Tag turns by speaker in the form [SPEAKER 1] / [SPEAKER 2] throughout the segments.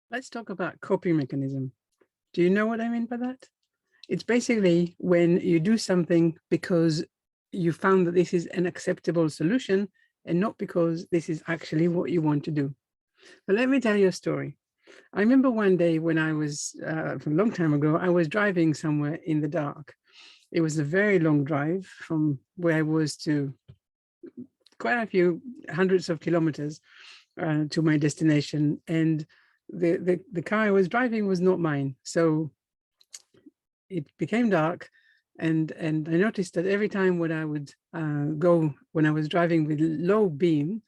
[SPEAKER 1] Let's talk about coping mechanism. Do you know what I mean by that? It's basically when you do something because you found that this is an acceptable solution and not because this is actually what you want to do. But let me tell you a story. I remember one day when I was, a long time ago, I was driving somewhere in the dark. It was a very long drive from where I was to quite a few hundreds of kilometers to my destination. And the car I was driving was not mine. So it became dark, and I noticed that every time when I would go, when I was driving with low beam,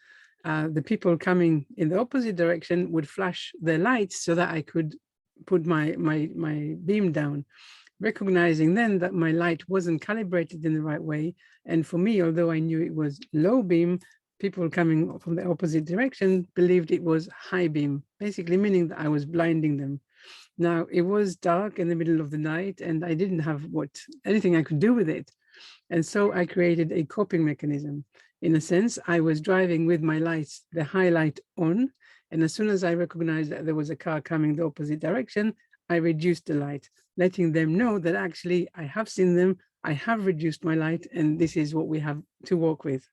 [SPEAKER 1] the people coming in the opposite direction would flash their lights so that I could put my beam down, recognizing then that my light wasn't calibrated in the right way. And for me, although I knew it was low beam, people coming from the opposite direction believed it was high beam, basically meaning that I was blinding them. Now, it was dark in the middle of the night and I didn't have anything I could do with it. And so I created a coping mechanism. In a sense, I was driving with my lights, the high light on. And as soon as I recognized that there was a car coming the opposite direction, I reduced the light, letting them know that actually I have seen them, I have reduced my light, and this is what we have to work with.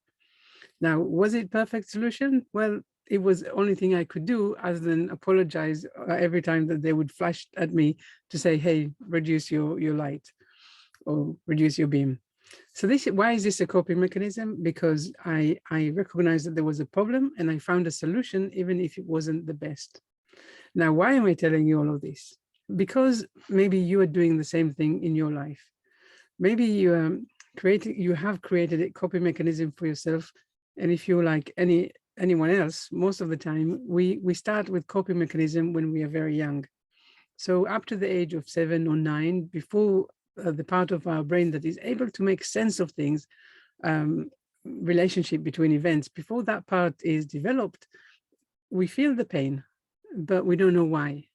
[SPEAKER 1] Now, was it perfect solution? Well, it was the only thing I could do other than apologize every time that they would flash at me to say, hey, reduce your light or reduce your beam. So why is this a coping mechanism? Because I recognized that there was a problem and I found a solution, even if it wasn't the best. Now, why am I telling you all of this? Because maybe you are doing the same thing in your life. Maybe you have created a coping mechanism for yourself. And if you're like anyone else, most of the time, we start with coping mechanism when we are very young. So up to the age of 7 or 9, before the part of our brain that is able to make sense of things, relationship between events, before that part is developed, we feel the pain, but we don't know why.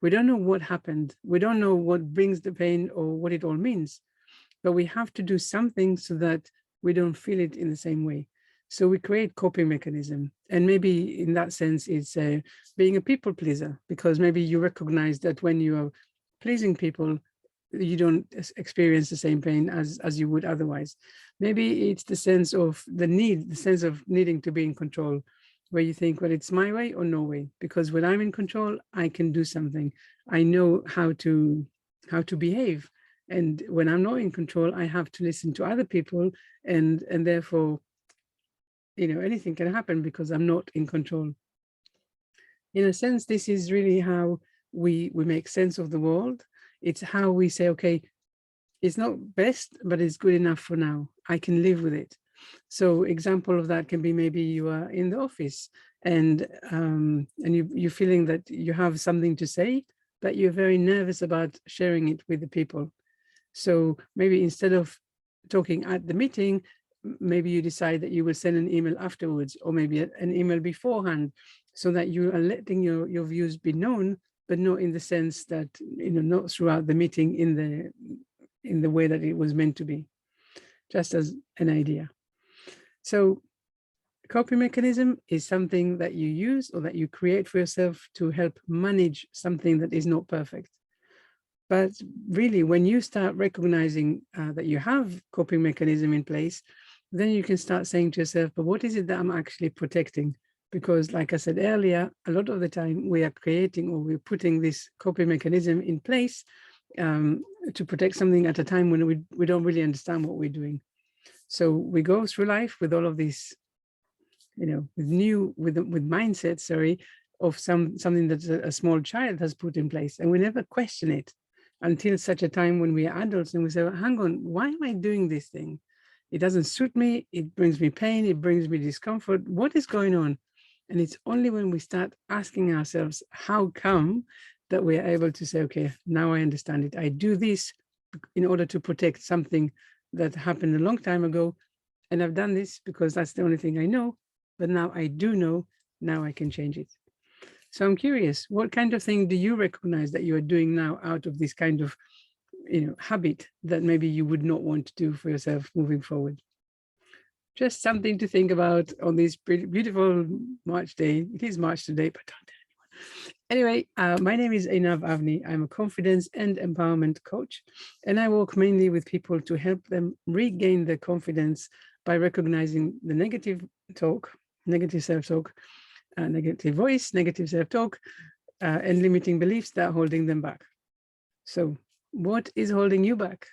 [SPEAKER 1] We don't know what happened. We don't know what brings the pain or what it all means, but we have to do something so that we don't feel it in the same way. So we create coping mechanism. And maybe in that sense, it's being a people pleaser, because maybe you recognize that when you are pleasing people, you don't experience the same pain as you would otherwise. Maybe it's the sense of the sense of needing to be in control, where you think, well, it's my way or no way, because when I'm in control, I can do something. I know how to behave. And when I'm not in control, I have to listen to other people, and therefore, anything can happen because I'm not in control. In a sense, this is really how we make sense of the world. It's how we say, okay, it's not best, but it's good enough for now. I can live with it. So example of that can be maybe you are in the office and you're feeling that you have something to say, but you're very nervous about sharing it with the people. So maybe instead of talking at the meeting, maybe you decide that you will send an email afterwards, or maybe an email beforehand, so that you are letting your views be known, but not in the sense that, not throughout the meeting in the way that it was meant to be, just as an idea. So coping mechanism is something that you use or that you create for yourself to help manage something that is not perfect. But really, when you start recognizing that you have coping mechanism in place, then you can start saying to yourself, but what is it that I'm actually protecting? Because like I said earlier, a lot of the time we are creating or we're putting this coping mechanism in place to protect something at a time when we don't really understand what we're doing. So we go through life with all of these, with mindset, of something that a small child has put in place, and we never question it until such a time when we are adults and we say, well, hang on, why am I doing this thing? It doesn't suit me. It brings me pain. It brings me discomfort. What is going on? And it's only when we start asking ourselves, how come, that we are able to say, okay, now I understand it. I do this in order to protect something that happened a long time ago. And I've done this because that's the only thing I know. But now I do know, now I can change it. So I'm curious, what kind of thing do you recognize that you are doing now out of this kind of, habit that maybe you would not want to do for yourself moving forward? Just something to think about on this beautiful March day. It is March today, but don't tell anyone. Anyway, my name is Einav Avni. I'm a confidence and empowerment coach, and I work mainly with people to help them regain their confidence by recognizing the negative talk, negative self-talk, negative voice, negative self-talk, and limiting beliefs that are holding them back. So what is holding you back?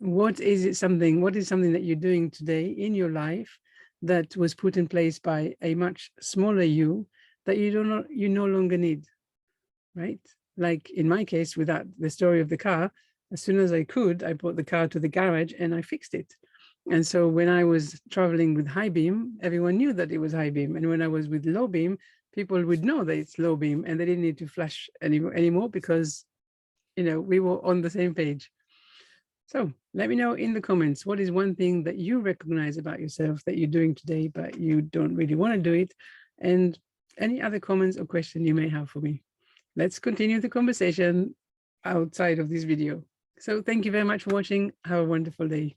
[SPEAKER 1] What is something that you're doing today in your life that was put in place by a much smaller you that you no longer need, right? Like in my case, with the story of the car, as soon as I could, I brought the car to the garage and I fixed it. And so when I was traveling with high beam, everyone knew that it was high beam. And when I was with low beam, people would know that it's low beam and they didn't need to flash anymore because, we were on the same page. So let me know in the comments, what is one thing that you recognize about yourself that you're doing today, but you don't really want to do it? And any other comments or question you may have for me. Let's continue the conversation outside of this video. So thank you very much for watching. Have a wonderful day.